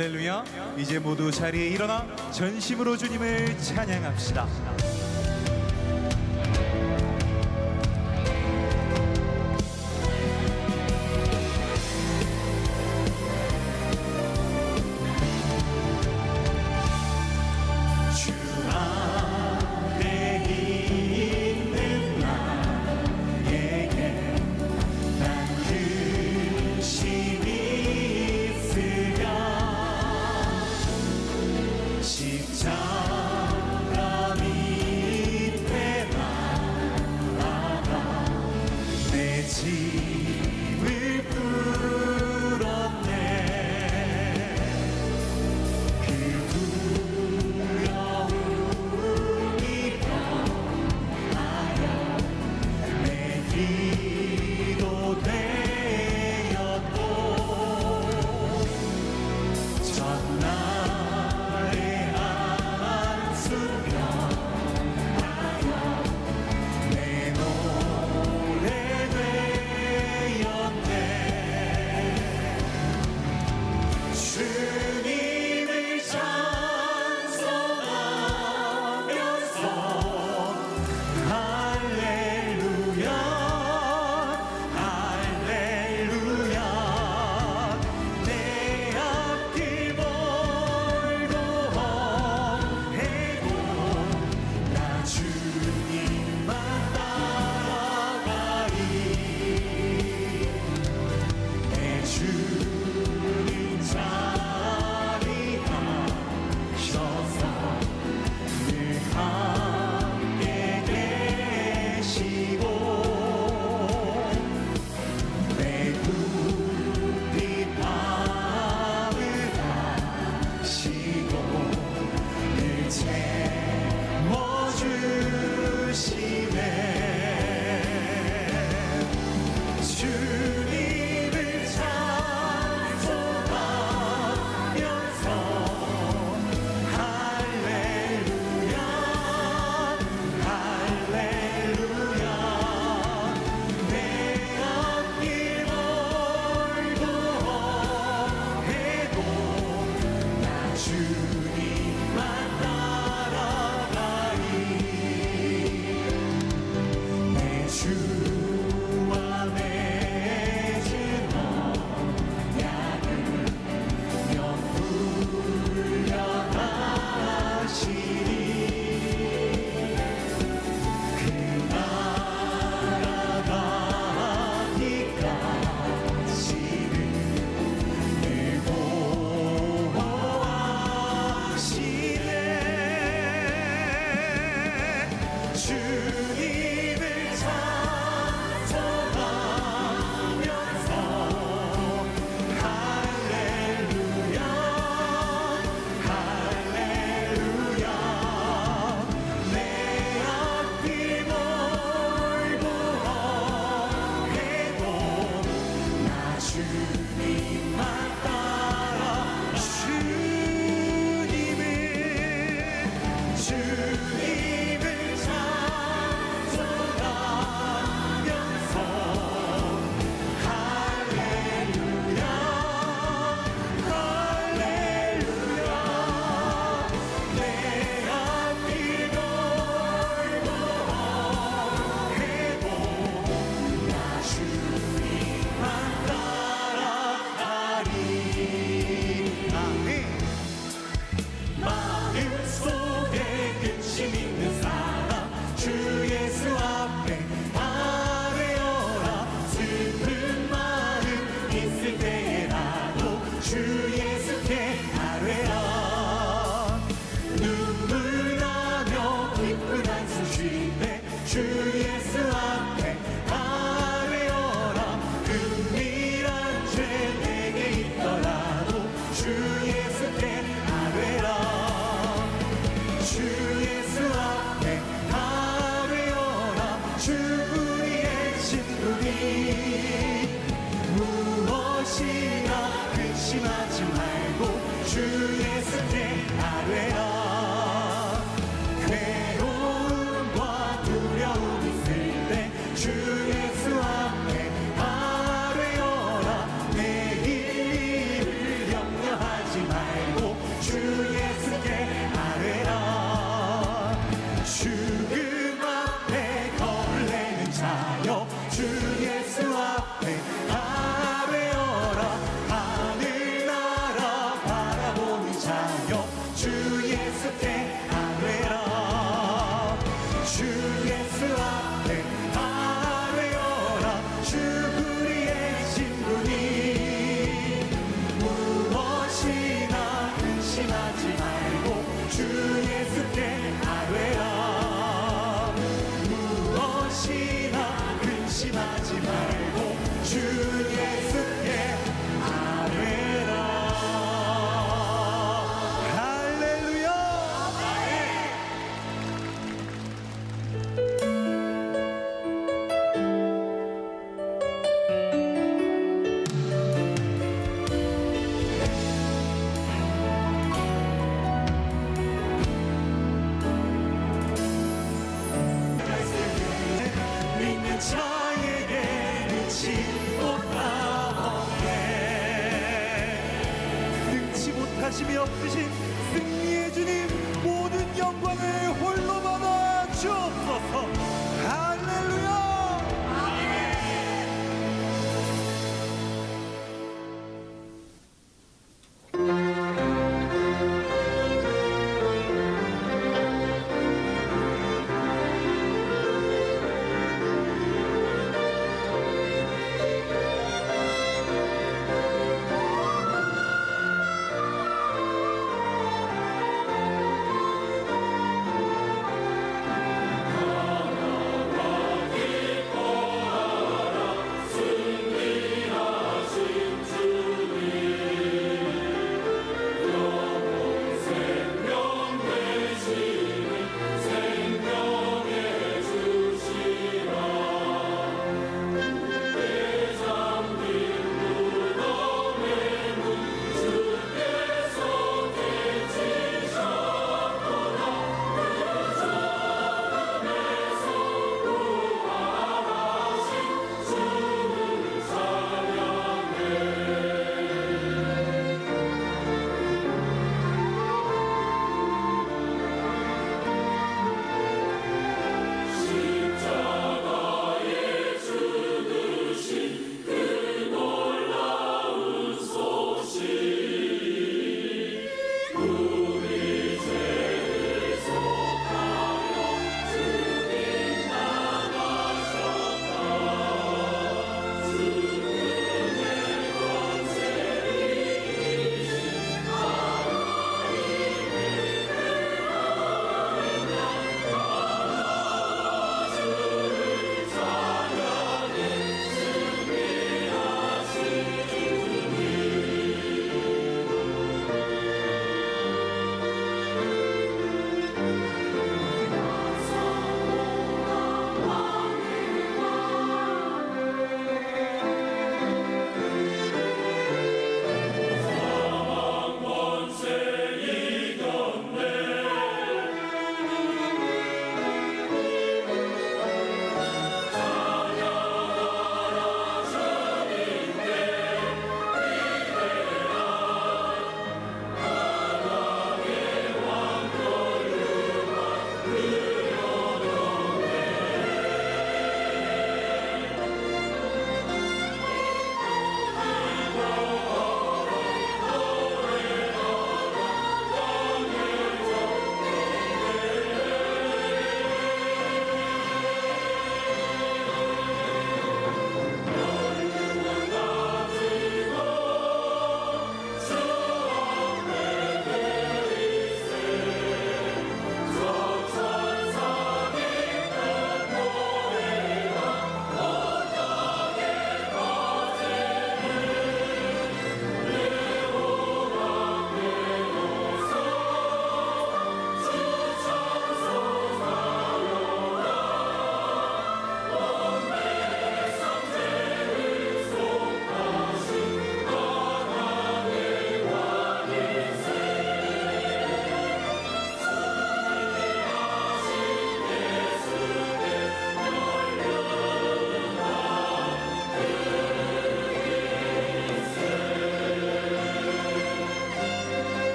할렐루야. 이제 모두 자리에 일어나 전심으로 주님을 찬양합시다. 짐을 풀었네. 그 두려움이 변하여 내 기도 되었고, 전날의 한숨 변하여 내 노래 주님을 찬송하면서 할렐루야 할렐루야. 내 앞길 멀고 험해도 나 주님만 따라가리. 내 주님 자리하셔서 늘 함께 계시고, 내 굽이 밤을 가시고 늘 채워주시네. 주님을 찬송하면서 할렐루야 할렐루야. 내 앞길 멀고 험해도 나 주님만 따라가리. 내 주와 맺은 언약을 영불려 가시리. 그 나라 가기까지는 늘 보호하시네. 주님을 찬송하면서 할렐루야 할렐루야. 내 앞길 멀고 험해도 나 주님만 따라. 주님을 찬송하면서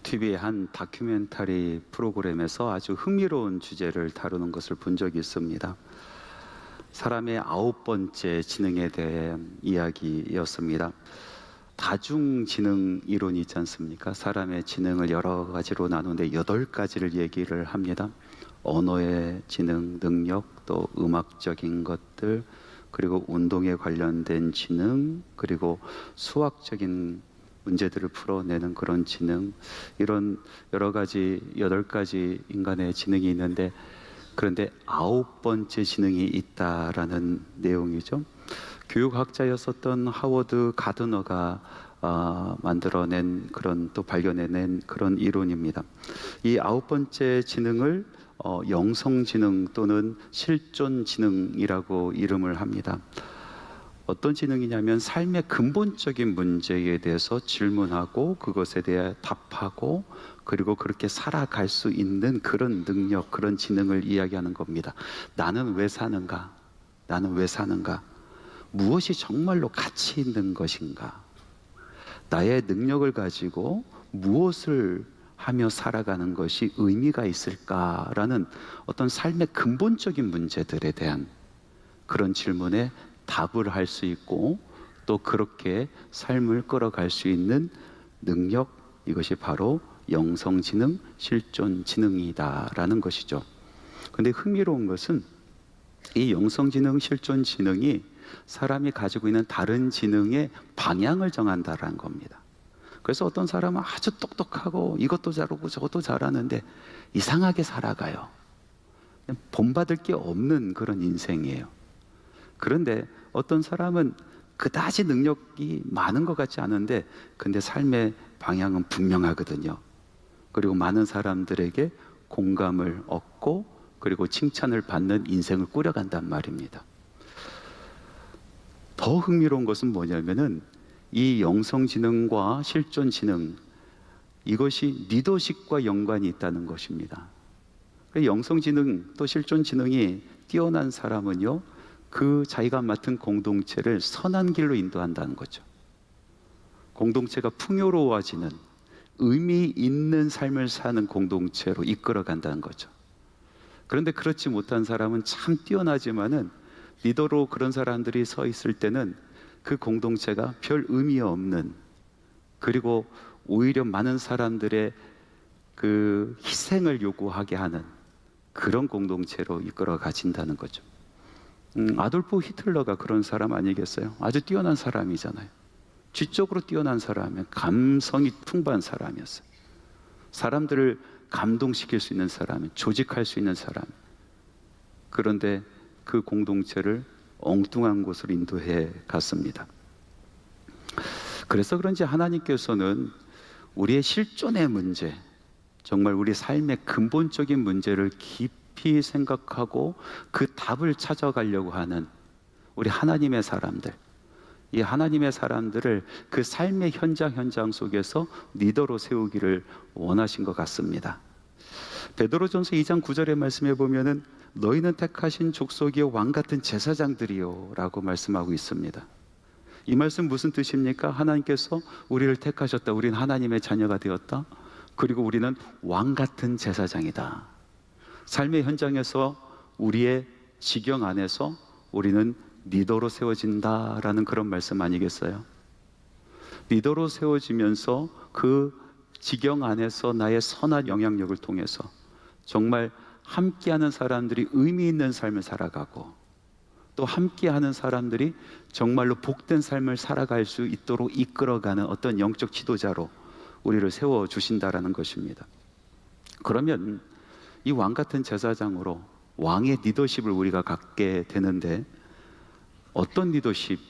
TV의 한 다큐멘터리 프로그램에서 아주 흥미로운 주제를 다루는 것을 본 적이 있습니다. 사람의 9번째 지능에 대한 이야기였습니다. 다중지능 이론이 있지 않습니까? 사람의 지능을 여러 가지로 나누는데 8가지를 얘기를 합니다. 언어의 지능, 능력, 또 음악적인 것들, 그리고 운동에 관련된 지능, 그리고 수학적인 문제들을 풀어내는 그런 지능, 이런 여러 가지 8가지 인간의 지능이 있는데, 그런데 9번째 지능이 있다라는 내용이죠. 교육학자였었던 하워드 가드너가 만들어낸 그런, 또 발견해낸 그런 이론입니다. 이 9번째 지능을 영성지능 또는 실존지능이라고 이름을 합니다. 어떤 지능이냐면 삶의 근본적인 문제에 대해서 질문하고 그것에 대해 답하고 그리고 그렇게 살아갈 수 있는 그런 능력, 그런 지능을 이야기하는 겁니다. 나는 왜 사는가? 나는 왜 사는가? 무엇이 정말로 가치 있는 것인가? 나의 능력을 가지고 무엇을 하며 살아가는 것이 의미가 있을까라는 어떤 삶의 근본적인 문제들에 대한 그런 질문에 답을 할 수 있고 또 그렇게 삶을 끌어갈 수 있는 능력, 이것이 바로 영성지능, 실존지능이다라는 것이죠. 근데 흥미로운 것은 이 영성지능, 실존지능이 사람이 가지고 있는 다른 지능의 방향을 정한다라는 겁니다. 그래서 어떤 사람은 아주 똑똑하고 이것도 잘하고 저것도 잘하는데 이상하게 살아가요. 본받을 게 없는 그런 인생이에요. 그런데 어떤 사람은 그다지 능력이 많은 것 같지 않은데 근데 삶의 방향은 분명하거든요. 그리고 많은 사람들에게 공감을 얻고 그리고 칭찬을 받는 인생을 꾸려간단 말입니다. 더 흥미로운 것은 뭐냐면은 이 영성지능과 실존지능, 이것이 리더십과 연관이 있다는 것입니다. 영성지능 또 실존지능이 뛰어난 사람은요, 그 자기가 맡은 공동체를 선한 길로 인도한다는 거죠. 공동체가 풍요로워지는 의미 있는 삶을 사는 공동체로 이끌어간다는 거죠. 그런데 그렇지 못한 사람은 참 뛰어나지만은 리더로 그런 사람들이 서 있을 때는 그 공동체가 별 의미 없는, 그리고 오히려 많은 사람들의 그 희생을 요구하게 하는 그런 공동체로 이끌어 가진다는 거죠. 아돌프 히틀러가 그런 사람 아니겠어요? 아주 뛰어난 사람이잖아요. 지적으로 뛰어난 사람이에요. 감성이 풍부한 사람이었어요. 사람들을 감동시킬 수 있는 사람, 조직할 수 있는 사람. 그런데 그 공동체를 엉뚱한 곳으로 인도해 갔습니다. 그래서 그런지 하나님께서는 우리의 실존의 문제, 정말 우리 삶의 근본적인 문제를 깊이 생각하고 그 답을 찾아가려고 하는 우리 하나님의 사람들, 이 하나님의 사람들을 그 삶의 현장 속에서 리더로 세우기를 원하신 것 같습니다. 베드로전서 2장 9절의 말씀에 보면은 너희는 택하신 족속이요 왕 같은 제사장들이요 라고 말씀하고 있습니다. 이 말씀 무슨 뜻입니까? 하나님께서 우리를 택하셨다. 우리는 하나님의 자녀가 되었다. 그리고 우리는 왕 같은 제사장이다. 삶의 현장에서 우리의 지경 안에서 우리는 리더로 세워진다라는 그런 말씀 아니겠어요? 리더로 세워지면서 그 지경 안에서 나의 선한 영향력을 통해서 정말 함께하는 사람들이 의미 있는 삶을 살아가고 또 함께하는 사람들이 정말로 복된 삶을 살아갈 수 있도록 이끌어가는 어떤 영적 지도자로 우리를 세워주신다라는 것입니다. 그러면 이 왕 같은 제사장으로 왕의 리더십을 우리가 갖게 되는데 어떤 리더십이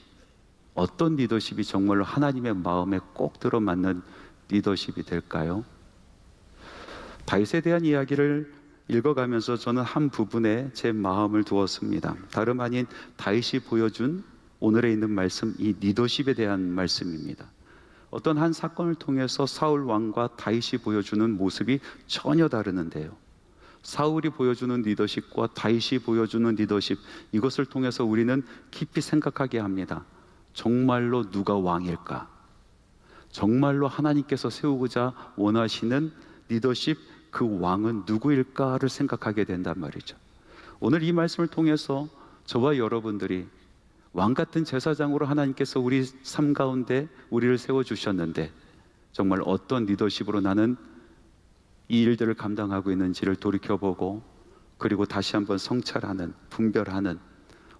정말로 하나님의 마음에 꼭 들어맞는 리더십이 될까요? 다윗에 대한 이야기를 읽어가면서 저는 한 부분에 제 마음을 두었습니다. 다름 아닌 다윗이 보여준 오늘에 있는 말씀, 이 리더십에 대한 말씀입니다. 어떤 한 사건을 통해서 사울 왕과 다윗이 보여주는 모습이 전혀 다르는데요, 사울이 보여주는 리더십과 다윗이 보여주는 리더십, 이것을 통해서 우리는 깊이 생각하게 합니다. 정말로 누가 왕일까? 정말로 하나님께서 세우고자 원하시는 리더십, 그 왕은 누구일까를 생각하게 된단 말이죠. 오늘 이 말씀을 통해서 저와 여러분들이 왕 같은 제사장으로 하나님께서 우리 삶 가운데 우리를 세워주셨는데 정말 어떤 리더십으로 나는 이 일들을 감당하고 있는지를 돌이켜보고, 그리고 다시 한번 성찰하는, 분별하는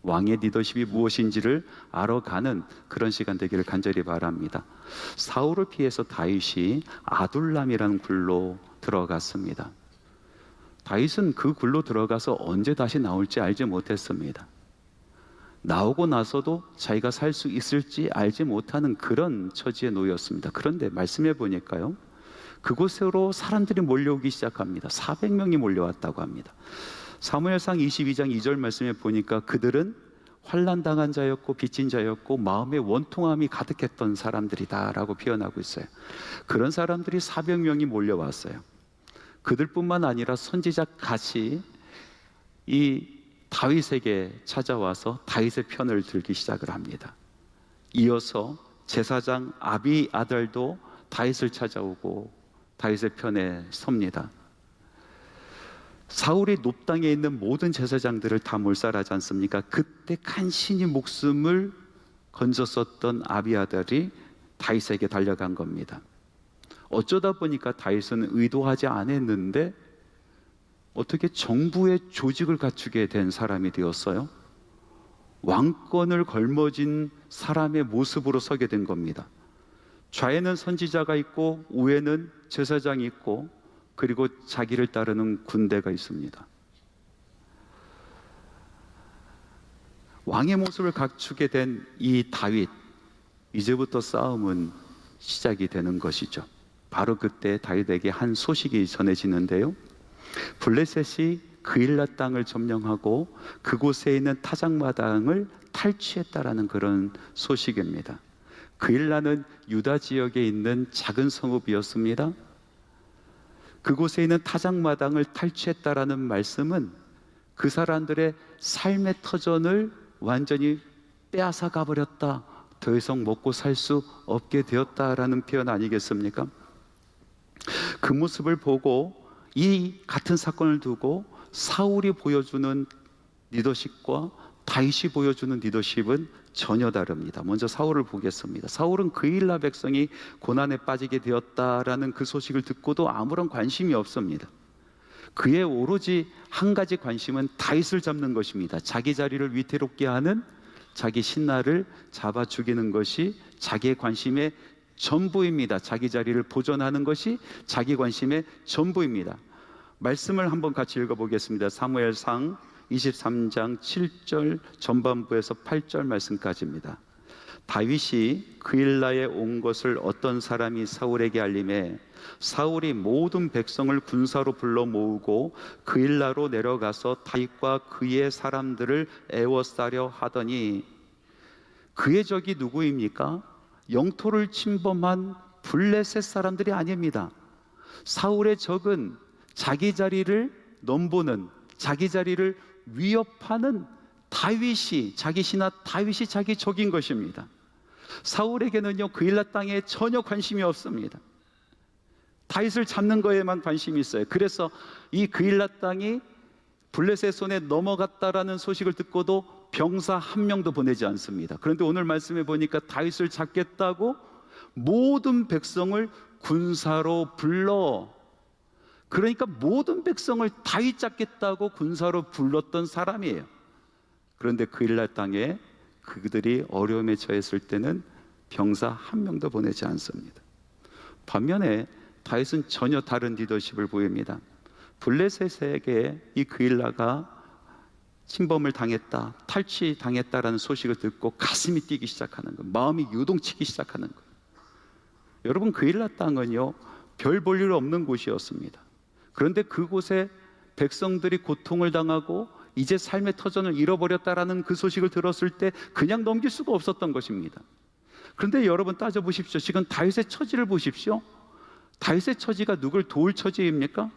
왕의 리더십이 무엇인지를 알아가는 그런 시간 되기를 간절히 바랍니다. 사울을 피해서 다윗이 아둘람이라는 굴로 들어갔습니다. 다윗은 그 굴로 들어가서 언제 다시 나올지 알지 못했습니다. 나오고 나서도 자기가 살 수 있을지 알지 못하는 그런 처지에 놓였습니다. 그런데 말씀해 보니까요, 그곳으로 사람들이 몰려오기 시작합니다. 400명이 몰려왔다고 합니다. 사무엘상 22장 2절 말씀에 보니까 그들은 환난당한 자였고 빚진 자였고 마음에 원통함이 가득했던 사람들이다 라고 표현하고 있어요. 그런 사람들이 400명이 몰려왔어요. 그들뿐만 아니라 선지자 갓이 이 다윗에게 찾아와서 다윗의 편을 들기 시작을 합니다. 이어서 제사장 아비아달도 다윗을 찾아오고 다윗의 편에 섭니다. 사울이 높당에 있는 모든 제사장들을 다 몰살하지 않습니까? 그때 간신히 목숨을 건졌었던 아비아달이 다윗에게 달려간 겁니다. 어쩌다 보니까 다윗은 의도하지 않았는데 어떻게 정부의 조직을 갖추게 된 사람이 되었어요? 왕권을 걸머진 사람의 모습으로 서게 된 겁니다. 좌에는 선지자가 있고 우에는 제사장이 있고 그리고 자기를 따르는 군대가 있습니다. 왕의 모습을 갖추게 된 이 다윗, 이제부터 싸움은 시작이 되는 것이죠. 바로 그때 다윗에게 한 소식이 전해지는데요, 블레셋이 그일라 땅을 점령하고 그곳에 있는 타작마당을 탈취했다라는 그런 소식입니다. 그일라는 유다 지역에 있는 작은 성읍이었습니다. 그곳에 있는 타작마당을 탈취했다라는 말씀은 그 사람들의 삶의 터전을 완전히 빼앗아 가버렸다, 더 이상 먹고 살 수 없게 되었다라는 표현 아니겠습니까? 그 모습을 보고 이 같은 사건을 두고 사울이 보여주는 리더십과 다윗이 보여주는 리더십은 전혀 다릅니다. 먼저 사울을 보겠습니다. 사울은 그일라 백성이 고난에 빠지게 되었다라는 그 소식을 듣고도 아무런 관심이 없습니다. 그의 오로지 한 가지 관심은 다윗을 잡는 것입니다. 자기 자리를 위태롭게 하는 자기 신하를 잡아 죽이는 것이 자기의 관심의 전부입니다. 자기 자리를 보존하는 것이 자기 관심의 전부입니다. 말씀을 한번 같이 읽어보겠습니다. 사무엘상 23장 7절 전반부에서 8절 말씀까지입니다. 다윗이 그일라에 온 것을 어떤 사람이 사울에게 알림해 사울이 모든 백성을 군사로 불러 모으고 그일라로 내려가서 다윗과 그의 사람들을 애워싸려 하더니, 그의 적이 누구입니까? 영토를 침범한 블레셋 사람들이 아닙니다. 사울의 적은 자기 자리를 넘보는, 자기 자리를 위협하는 다윗이, 자기 신하 다윗이 자기 적인 것입니다. 사울에게는요, 그일라 땅에 전혀 관심이 없습니다. 다윗을 잡는 거에만 관심이 있어요. 그래서 이 그일라 땅이 블레셋 손에 넘어갔다라는 소식을 듣고도 병사 한 명도 보내지 않습니다. 그런데 오늘 말씀해 보니까 다윗을 잡겠다고 모든 백성을 군사로 불러, 그러니까 모든 백성을 다윗 잡겠다고 군사로 불렀던 사람이에요. 그런데 그일라 땅에 그들이 어려움에 처했을 때는 병사 한 명도 보내지 않습니다. 반면에 다윗은 전혀 다른 리더십을 보입니다. 블레셋에게 이 그일라가 침범을 당했다, 탈취당했다라는 소식을 듣고 가슴이 뛰기 시작하는 거예요. 마음이 요동치기 시작하는 거예요. 여러분, 그일라 땅은요, 별 볼 일 없는 곳이었습니다. 그런데 그곳에 백성들이 고통을 당하고 이제 삶의 터전을 잃어버렸다라는 그 소식을 들었을 때 그냥 넘길 수가 없었던 것입니다. 그런데 여러분 따져보십시오. 지금 다윗의 처지를 보십시오. 다윗의 처지가 누굴 도울 처지입니까?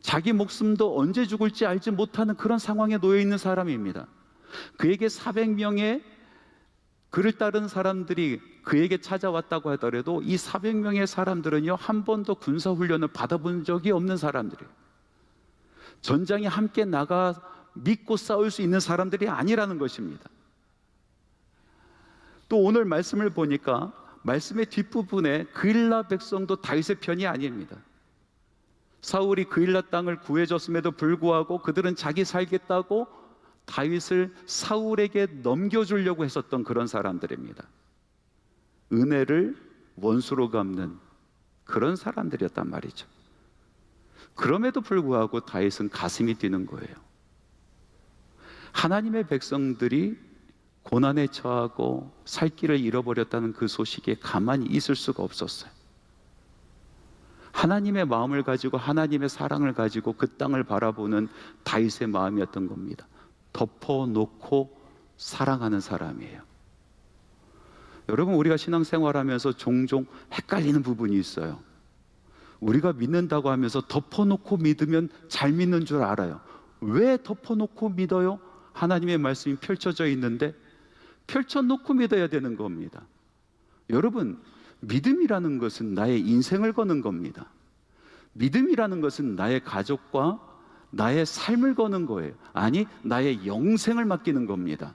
자기 목숨도 언제 죽을지 알지 못하는 그런 상황에 놓여 있는 사람입니다. 그에게 400명의 그를 따른 사람들이 그에게 찾아왔다고 하더라도 이 400명의 사람들은요, 한 번도 군사훈련을 받아본 적이 없는 사람들이에요. 전장에 함께 나가 믿고 싸울 수 있는 사람들이 아니라는 것입니다. 또 오늘 말씀을 보니까 말씀의 뒷부분에 그일라 백성도 다윗의 편이 아닙니다. 사울이 그일라 땅을 구해줬음에도 불구하고 그들은 자기 살겠다고 다윗을 사울에게 넘겨주려고 했었던 그런 사람들입니다. 은혜를 원수로 갚는 그런 사람들이었단 말이죠. 그럼에도 불구하고 다윗은 가슴이 뛰는 거예요. 하나님의 백성들이 고난에 처하고 살 길을 잃어버렸다는 그 소식에 가만히 있을 수가 없었어요. 하나님의 마음을 가지고 하나님의 사랑을 가지고 그 땅을 바라보는 다윗의 마음이었던 겁니다. 덮어놓고 사랑하는 사람이에요. 여러분, 우리가 신앙생활하면서 종종 헷갈리는 부분이 있어요. 우리가 믿는다고 하면서 덮어놓고 믿으면 잘 믿는 줄 알아요. 왜 덮어놓고 믿어요? 하나님의 말씀이 펼쳐져 있는데 펼쳐놓고 믿어야 되는 겁니다. 여러분, 믿음이라는 것은 나의 인생을 거는 겁니다. 믿음이라는 것은 나의 가족과 나의 삶을 거는 거예요. 아니, 나의 영생을 맡기는 겁니다.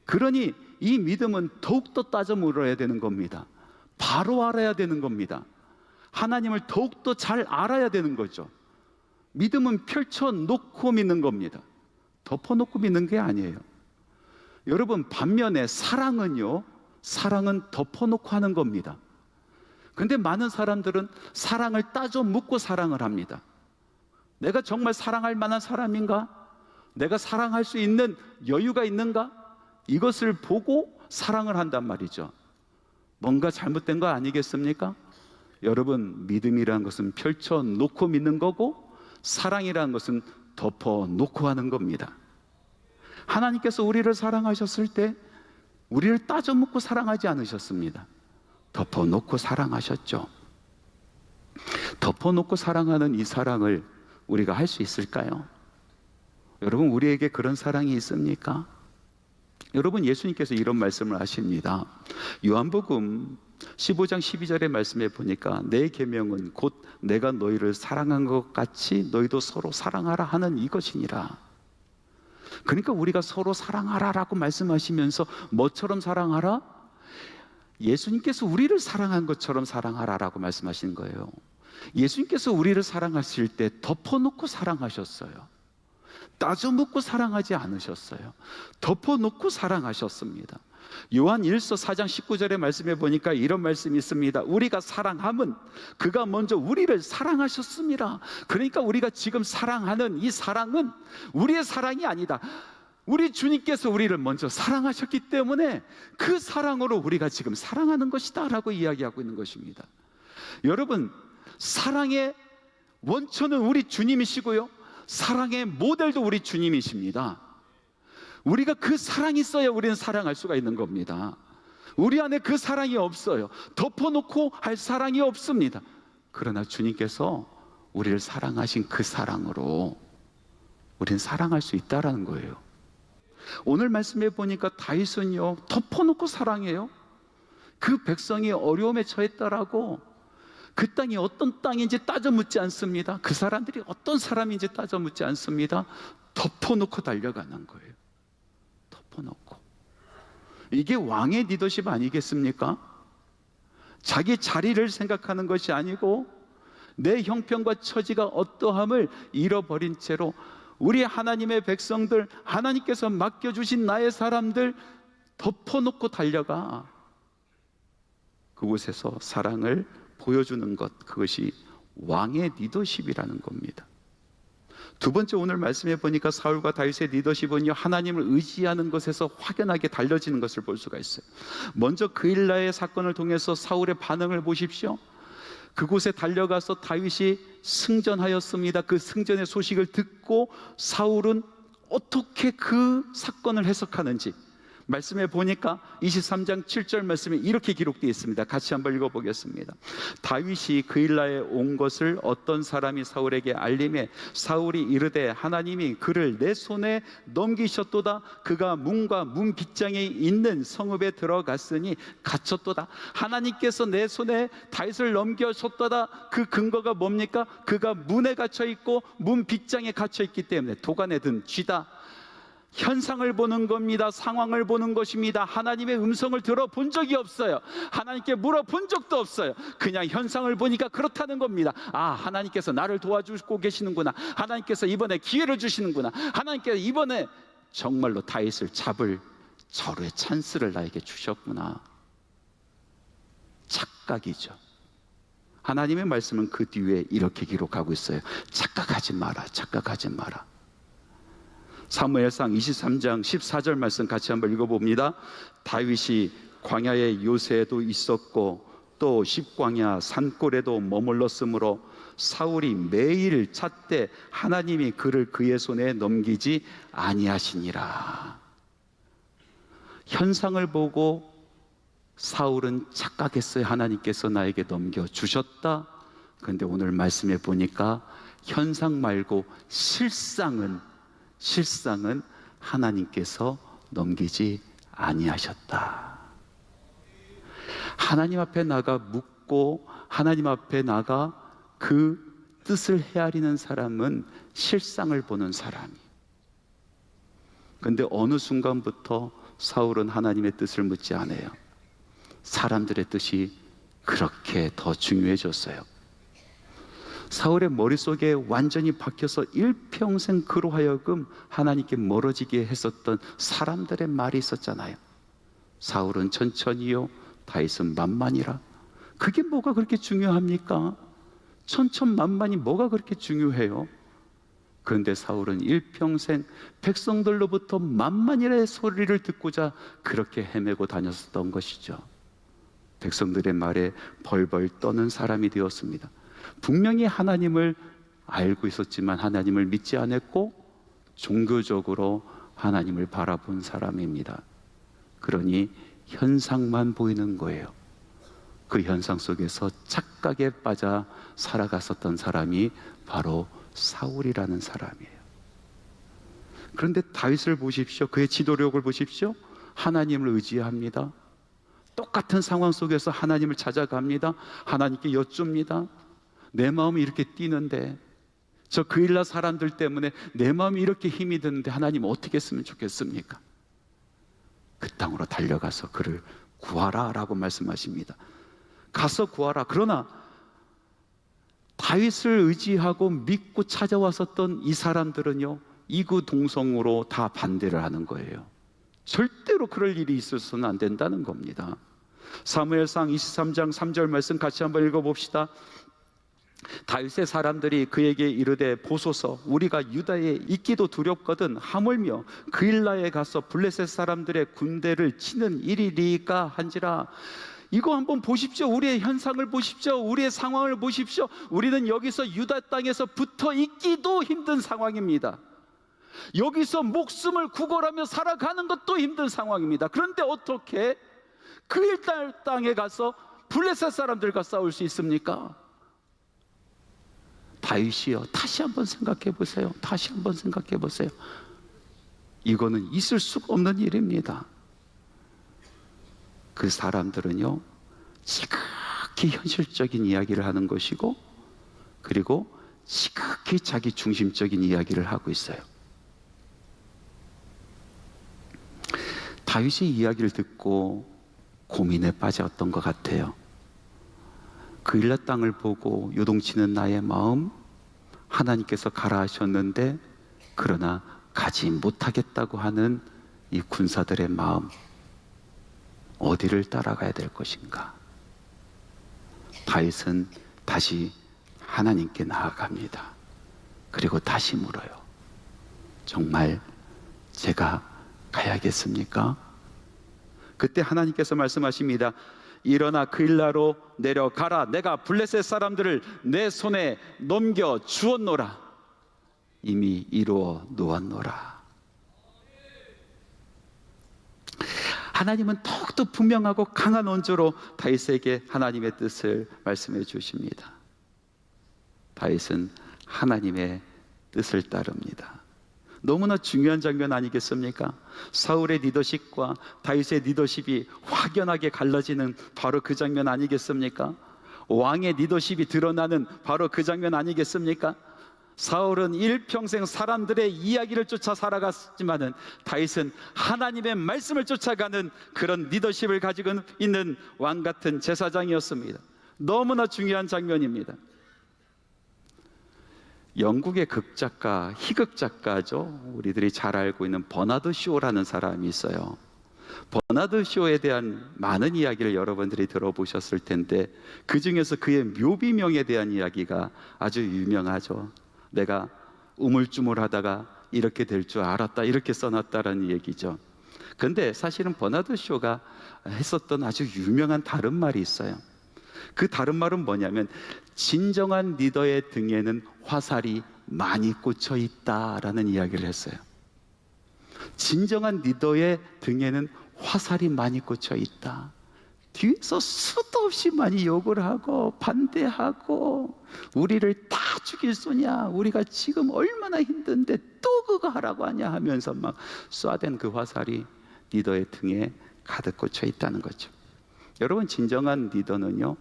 그러니 이 믿음은 더욱더 따져 물어야 되는 겁니다. 바로 알아야 되는 겁니다. 하나님을 더욱더 잘 알아야 되는 거죠. 믿음은 펼쳐놓고 믿는 겁니다. 덮어놓고 믿는 게 아니에요. 여러분, 반면에 사랑은요, 사랑은 덮어놓고 하는 겁니다. 근데 많은 사람들은 사랑을 따져 묻고 사랑을 합니다. 내가 정말 사랑할 만한 사람인가? 내가 사랑할 수 있는 여유가 있는가? 이것을 보고 사랑을 한단 말이죠. 뭔가 잘못된 거 아니겠습니까? 여러분, 믿음이라는 것은 펼쳐놓고 믿는 거고 사랑이라는 것은 덮어놓고 하는 겁니다. 하나님께서 우리를 사랑하셨을 때 우리를 따져 묻고 사랑하지 않으셨습니다. 덮어놓고 사랑하셨죠. 덮어놓고 사랑하는 이 사랑을 우리가 할 수 있을까요? 여러분, 우리에게 그런 사랑이 있습니까? 여러분, 예수님께서 이런 말씀을 하십니다. 요한복음 15장 12절의 말씀에 보니까 내 계명은 곧 내가 너희를 사랑한 것 같이 너희도 서로 사랑하라 하는 이것이니라. 그러니까 우리가 서로 사랑하라라고 말씀하시면서 뭐처럼 사랑하라? 예수님께서 우리를 사랑한 것처럼 사랑하라라고 말씀하신 거예요. 예수님께서 우리를 사랑하실 때 덮어놓고 사랑하셨어요. 따져 묻고 사랑하지 않으셨어요. 덮어놓고 사랑하셨습니다. 요한 1서 4장 19절의 말씀에 보니까 이런 말씀이 있습니다. 우리가 사랑함은 그가 먼저 우리를 사랑하셨습니다. 그러니까 우리가 지금 사랑하는 이 사랑은 우리의 사랑이 아니다. 우리 주님께서 우리를 먼저 사랑하셨기 때문에 그 사랑으로 우리가 지금 사랑하는 것이다 라고 이야기하고 있는 것입니다. 여러분, 사랑의 원천은 우리 주님이시고요, 사랑의 모델도 우리 주님이십니다. 우리가 그 사랑이 있어야 우리는 사랑할 수가 있는 겁니다. 우리 안에 그 사랑이 없어요. 덮어놓고 할 사랑이 없습니다. 그러나 주님께서 우리를 사랑하신 그 사랑으로 우리는 사랑할 수 있다라는 거예요. 오늘 말씀에 보니까 다윗은요, 덮어놓고 사랑해요. 그 백성이 어려움에 처했다라고 그 땅이 어떤 땅인지 따져 묻지 않습니다. 그 사람들이 어떤 사람인지 따져 묻지 않습니다. 덮어놓고 달려가는 거예요. 덮어놓고. 이게 왕의 리더십 아니겠습니까? 자기 자리를 생각하는 것이 아니고 내 형편과 처지가 어떠함을 잃어버린 채로 우리 하나님의 백성들, 하나님께서 맡겨주신 나의 사람들 덮어놓고 달려가 그곳에서 사랑을 보여주는 것, 그것이 왕의 리더십이라는 겁니다. 두 번째, 오늘 말씀해 보니까 사울과 다윗의 리더십은요, 하나님을 의지하는 것에서 확연하게 달라지는 것을 볼 수가 있어요. 먼저 그일라의 사건을 통해서 사울의 반응을 보십시오. 그곳에 달려가서 다윗이 승전하였습니다. 그 승전의 소식을 듣고 사울은 어떻게 그 사건을 해석하는지, 말씀에 보니까 23장 7절 말씀에 이렇게 기록되어 있습니다. 같이 한번 읽어보겠습니다. 다윗이 그일라에 온 것을 어떤 사람이 사울에게 알림해 사울이 이르되 하나님이 그를 내 손에 넘기셨도다. 그가 문과 문 빗장에 있는 성읍에 들어갔으니 갇혔도다. 하나님께서 내 손에 다윗을 넘겨셨도다. 그 근거가 뭡니까? 그가 문에 갇혀 있고 문 빗장에 갇혀 있기 때문에 도간에 든 쥐다. 현상을 보는 겁니다. 상황을 보는 것입니다. 하나님의 음성을 들어본 적이 없어요. 하나님께 물어본 적도 없어요. 그냥 현상을 보니까 그렇다는 겁니다. 아, 하나님께서 나를 도와주고 계시는구나. 하나님께서 이번에 기회를 주시는구나. 하나님께서 이번에 정말로 다윗을 잡을 절호의 찬스를 나에게 주셨구나. 착각이죠. 하나님의 말씀은 그 뒤에 이렇게 기록하고 있어요. 착각하지 마라. 착각하지 마라. 사무엘상 23장 14절 말씀 같이 한번 읽어봅니다. 다윗이 광야의 요새에도 있었고 또 십광야 산골에도 머물렀으므로 사울이 매일 찾되 하나님이 그를 그의 손에 넘기지 아니하시니라. 현상을 보고 사울은 착각했어요. 하나님께서 나에게 넘겨주셨다. 그런데 오늘 말씀에 보니까 현상 말고 실상은 하나님께서 넘기지 아니하셨다. 하나님 앞에 나가 묻고 하나님 앞에 나가 그 뜻을 헤아리는 사람은 실상을 보는 사람이. 그런데 어느 순간부터 사울은 하나님의 뜻을 묻지 않아요. 사람들의 뜻이 그렇게 더 중요해졌어요. 사울의 머릿속에 완전히 박혀서 일평생 그로 하여금 하나님께 멀어지게 했었던 사람들의 말이 있었잖아요. 사울은 천천히요, 다윗은 만만이라. 그게 뭐가 그렇게 중요합니까? 천천만만이 뭐가 그렇게 중요해요? 그런데 사울은 일평생 백성들로부터 만만이라의 소리를 듣고자 그렇게 헤매고 다녔었던 것이죠. 백성들의 말에 벌벌 떠는 사람이 되었습니다. 분명히 하나님을 알고 있었지만 하나님을 믿지 않았고 종교적으로 하나님을 바라본 사람입니다. 그러니 현상만 보이는 거예요. 그 현상 속에서 착각에 빠져 살아갔었던 사람이 바로 사울이라는 사람이에요. 그런데 다윗을 보십시오. 그의 지도력을 보십시오. 하나님을 의지합니다. 똑같은 상황 속에서 하나님을 찾아갑니다. 하나님께 여쭙니다. 내 마음이 이렇게 뛰는데, 저 그일라 사람들 때문에 내 마음이 이렇게 힘이 드는데 하나님 어떻게 했으면 좋겠습니까? 그 땅으로 달려가서 그를 구하라 라고 말씀하십니다. 가서 구하라. 그러나 다윗을 의지하고 믿고 찾아왔었던 이 사람들은요, 이구동성으로 다 반대를 하는 거예요. 절대로 그럴 일이 있어서는 안 된다는 겁니다. 사무엘상 23장 3절 말씀 같이 한번 읽어봅시다. 다윗의 사람들이 그에게 이르되 보소서, 우리가 유다에 있기도 두렵거든 하물며 그일라에 가서 블레셋 사람들의 군대를 치는 일이리까 한지라. 이거 한번 보십시오. 우리의 현상을 보십시오. 우리의 상황을 보십시오. 우리는 여기서 유다 땅에서 붙어 있기도 힘든 상황입니다. 여기서 목숨을 구걸하며 살아가는 것도 힘든 상황입니다. 그런데 어떻게 그일라 땅에 가서 블레셋 사람들과 싸울 수 있습니까? 다윗이요, 다시 한번 생각해 보세요. 다시 한번 생각해 보세요. 이거는 있을 수가 없는 일입니다. 그 사람들은요, 지극히 현실적인 이야기를 하는 것이고, 그리고 지극히 자기 중심적인 이야기를 하고 있어요. 다윗이 이야기를 듣고 고민에 빠졌던 것 같아요. 그일라 땅을 보고 요동치는 나의 마음, 하나님께서 가라 하셨는데 그러나 가지 못하겠다고 하는 이 군사들의 마음, 어디를 따라가야 될 것인가? 다윗은 다시 하나님께 나아갑니다. 그리고 다시 물어요. 정말 제가 가야겠습니까? 그때 하나님께서 말씀하십니다. 일어나 그일라로 내려가라. 내가 블레셋 사람들을 내 손에 넘겨 주었노라. 이미 이루어 놓았노라. 하나님은 더욱더 분명하고 강한 언조로 다윗에게 하나님의 뜻을 말씀해 주십니다. 다윗은 하나님의 뜻을 따릅니다. 너무나 중요한 장면 아니겠습니까? 사울의 리더십과 다윗의 리더십이 확연하게 갈라지는 바로 그 장면 아니겠습니까? 왕의 리더십이 드러나는 바로 그 장면 아니겠습니까? 사울은 일평생 사람들의 이야기를 쫓아 살아갔지만은 다윗은 하나님의 말씀을 쫓아가는 그런 리더십을 가지고 있는 왕 같은 제사장이었습니다. 너무나 중요한 장면입니다. 영국의 극작가, 희극작가죠. 우리들이 잘 알고 있는 버나드 쇼라는 사람이 있어요. 버나드 쇼에 대한 많은 이야기를 여러분들이 들어보셨을 텐데 그 중에서 그의 묘비명에 대한 이야기가 아주 유명하죠. 내가 우물쭈물하다가 이렇게 될 줄 알았다, 이렇게 써놨다라는 얘기죠. 근데 사실은 버나드 쇼가 했었던 아주 유명한 다른 말이 있어요. 그 다른 말은 뭐냐면 진정한 리더의 등에는 화살이 많이 꽂혀 있다라는 이야기를 했어요. 진정한 리더의 등에는 화살이 많이 꽂혀 있다. 뒤에서 수도 없이 많이 욕을 하고 반대하고 우리를 다 죽일 쏘냐, 우리가 지금 얼마나 힘든데 또 그거 하라고 하냐 하면서 막 쏴댄 그 화살이 리더의 등에 가득 꽂혀 있다는 거죠. 여러분, 진정한 리더는요,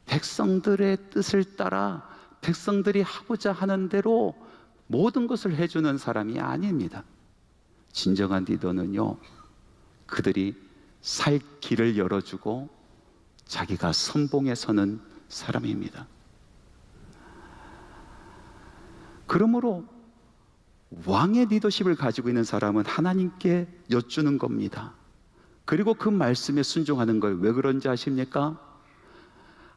백성들의 뜻을 따라 백성들이 하고자 하는 대로 모든 것을 해주는 사람이 아닙니다. 진정한 리더는요, 그들이 살 길을 열어주고 자기가 선봉에 서는 사람입니다. 그러므로 왕의 리더십을 가지고 있는 사람은 하나님께 여쭈는 겁니다. 그리고 그 말씀에 순종하는 거예요. 왜 그런지 아십니까?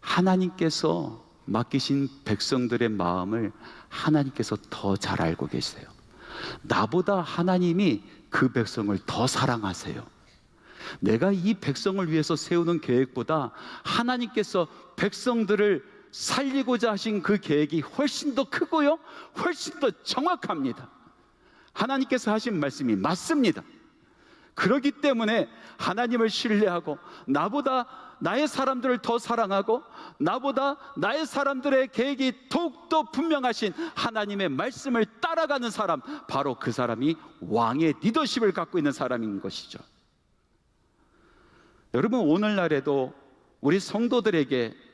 하나님께서 맡기신 백성들의 마음을 하나님께서 더 잘 알고 계세요. 나보다 하나님이 그 백성을 더 사랑하세요. 내가 이 백성을 위해서 세우는 계획보다 하나님께서 백성들을 살리고자 하신 그 계획이 훨씬 더 크고요, 훨씬 더 정확합니다. 하나님께서 하신 말씀이 맞습니다. 그렇기 때문에 하나님을 신뢰하고 나보다 나의 사람들을 더 사랑하고 나보다 나의 사람들의 계획이 더욱더 분명하신 하나님의 말씀을 따라가는 사람, 바로 그 사람이 왕의 리더십을 갖고 있는 사람인 것이죠. 여러분, 오늘날에도 우리 성도들에게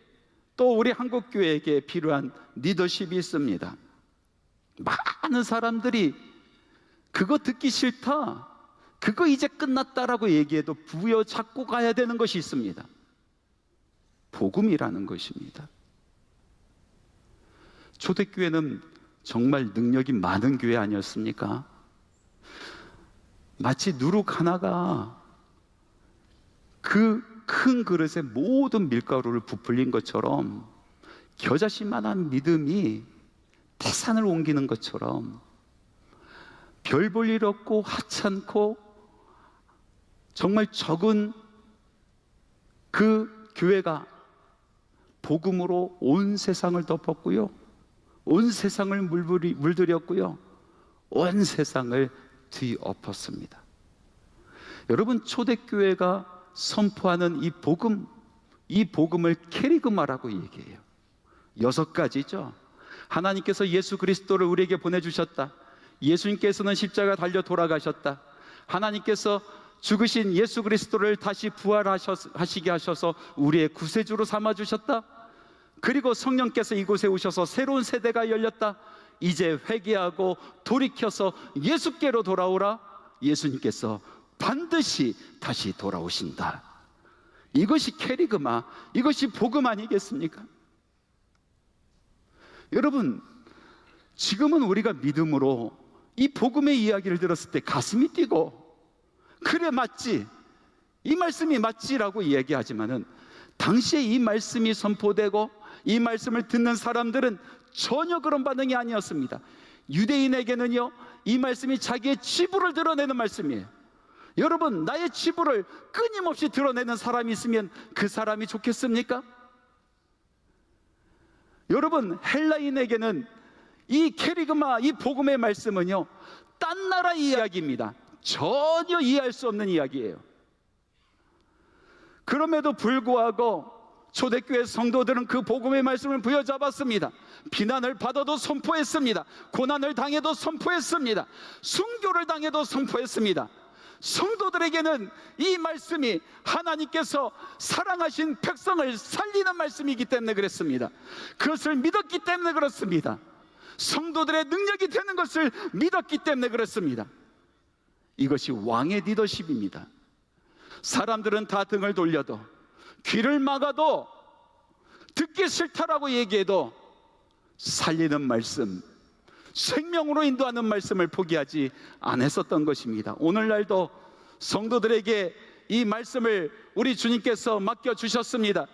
또 우리 한국교회에게 필요한 리더십이 있습니다. 많은 사람들이 그거 듣기 싫다, 그거 이제 끝났다라고 얘기해도 부여잡고 가야 되는 것이 있습니다. 복음이라는 것입니다. 초대교회는 정말 능력이 많은 교회 아니었습니까? 마치 누룩 하나가 그 큰 그릇에 모든 밀가루를 부풀린 것처럼 겨자씨만한 믿음이 태산을 옮기는 것처럼 별 볼 일 없고 하찮고 정말 적은 그 교회가 복음으로 온 세상을 덮었고요, 온 세상을 물들였고요, 온 세상을 뒤엎었습니다. 여러분, 초대교회가 선포하는 이 복음을 캐리그마라고 얘기해요. 6가지죠. 하나님께서 예수 그리스도를 우리에게 보내주셨다. 예수님께서는 십자가 달려 돌아가셨다. 하나님께서 죽으신 예수 그리스도를 다시 부활하시게 하셔서 우리의 구세주로 삼아주셨다. 그리고 성령께서 이곳에 오셔서 새로운 세대가 열렸다. 이제 회개하고 돌이켜서 예수께로 돌아오라. 예수님께서 반드시 다시 돌아오신다. 이것이 캐리그마, 이것이 복음 아니겠습니까? 여러분, 지금은 우리가 믿음으로 이 복음의 이야기를 들었을 때 가슴이 뛰고 그래 맞지, 이 말씀이 맞지라고 얘기하지만은 당시에 이 말씀이 선포되고 이 말씀을 듣는 사람들은 전혀 그런 반응이 아니었습니다. 유대인에게는요, 이 말씀이 자기의 치부를 드러내는 말씀이에요. 여러분, 나의 치부를 끊임없이 드러내는 사람이 있으면 그 사람이 좋겠습니까? 여러분, 헬라인에게는 이 캐리그마, 이 복음의 말씀은요, 딴 나라 이야기입니다. 전혀 이해할 수 없는 이야기예요. 그럼에도 불구하고 초대교회 성도들은 그 복음의 말씀을 부여잡았습니다. 비난을 받아도 선포했습니다. 고난을 당해도 선포했습니다. 순교를 당해도 선포했습니다. 성도들에게는 이 말씀이 하나님께서 사랑하신 백성을 살리는 말씀이기 때문에 그랬습니다. 그것을 믿었기 때문에 그렇습니다. 성도들의 능력이 되는 것을 믿었기 때문에 그렇습니다. 이것이 왕의 리더십입니다. 사람들은 다 등을 돌려도, 귀를 막아도, 듣기 싫다라고 얘기해도 살리는 말씀, 생명으로 인도하는 말씀을 포기하지 않았었던 것입니다. 오늘날도 성도들에게 이 말씀을 우리 주님께서 맡겨주셨습니다.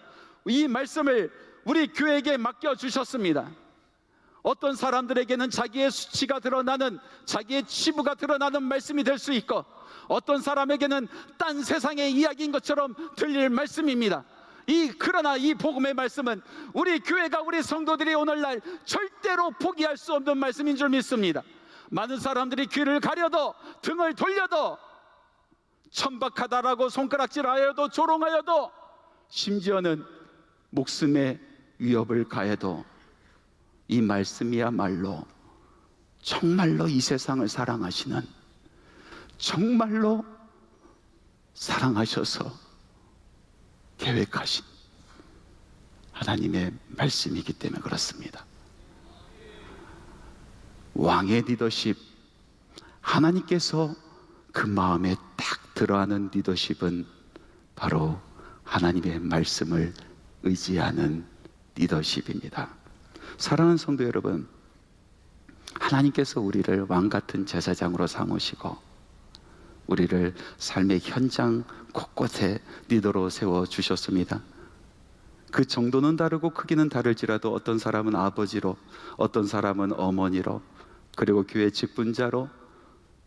이 말씀을 우리 교회에게 맡겨주셨습니다. 어떤 사람들에게는 자기의 수치가 드러나는, 자기의 치부가 드러나는 말씀이 될 수 있고, 어떤 사람에게는 딴 세상의 이야기인 것처럼 들릴 말씀입니다. 그러나 이 복음의 말씀은 우리 교회가, 우리 성도들이 오늘날 절대로 포기할 수 없는 말씀인 줄 믿습니다. 많은 사람들이 귀를 가려도, 등을 돌려도, 천박하다라고 손가락질하여도, 조롱하여도, 심지어는 목숨의 위협을 가해도 이 말씀이야말로 정말로 이 세상을 사랑하시는, 정말로 사랑하셔서 계획하신 하나님의 말씀이기 때문에 그렇습니다. 왕의 리더십, 하나님께서 그 마음에 딱 들어하는 리더십은 바로 하나님의 말씀을 의지하는 리더십입니다. 사랑하는 성도 여러분, 하나님께서 우리를 왕같은 제사장으로 삼으시고 우리를 삶의 현장 곳곳에 리더로 세워주셨습니다. 그 정도는 다르고 크기는 다를지라도 어떤 사람은 아버지로, 어떤 사람은 어머니로, 그리고 교회 직분자로,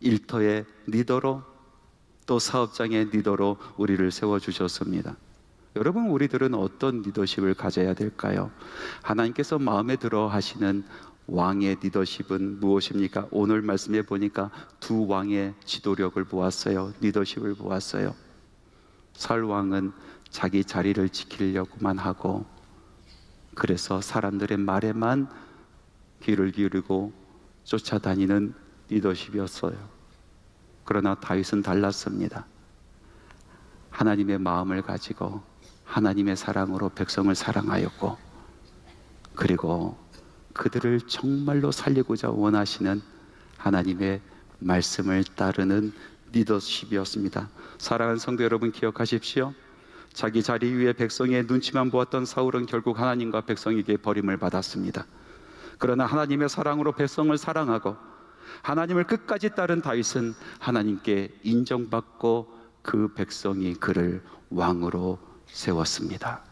일터의 리더로, 또 사업장의 리더로 우리를 세워주셨습니다. 여러분, 우리들은 어떤 리더십을 가져야 될까요? 하나님께서 마음에 들어 하시는 왕의 리더십은 무엇입니까? 오늘 말씀에 보니까 두 왕의 지도력을 보았어요. 리더십을 보았어요. 사울 왕은 자기 자리를 지키려고만 하고, 그래서 사람들의 말에만 귀를 기울이고 쫓아다니는 리더십이었어요. 그러나 다윗은 달랐습니다. 하나님의 마음을 가지고 하나님의 사랑으로 백성을 사랑하였고, 그리고 그들을 정말로 살리고자 원하시는 하나님의 말씀을 따르는 리더십이었습니다. 사랑하는 성도 여러분, 기억하십시오. 자기 자리 위에 백성의 눈치만 보았던 사울은 결국 하나님과 백성에게 버림을 받았습니다. 그러나 하나님의 사랑으로 백성을 사랑하고 하나님을 끝까지 따른 다윗은 하나님께 인정받고 그 백성이 그를 왕으로 세웠습니다.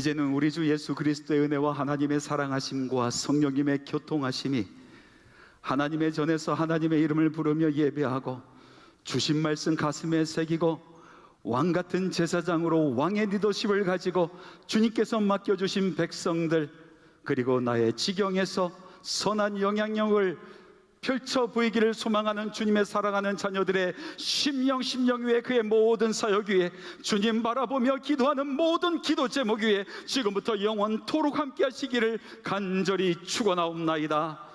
이제는 우리 주 예수 그리스도의 은혜와 하나님의 사랑하심과 성령님의 교통하심이 하나님의 전에서 하나님의 이름을 부르며 예배하고 주신 말씀 가슴에 새기고 왕같은 제사장으로 왕의 리더십을 가지고 주님께서 맡겨주신 백성들, 그리고 나의 지경에서 선한 영향력을 펼쳐 보이기를 소망하는 주님의 사랑하는 자녀들의 심령 위에, 그의 모든 사역 위에, 주님 바라보며 기도하는 모든 기도 제목 위에 지금부터 영원토록 함께 하시기를 간절히 축원하옵나이다.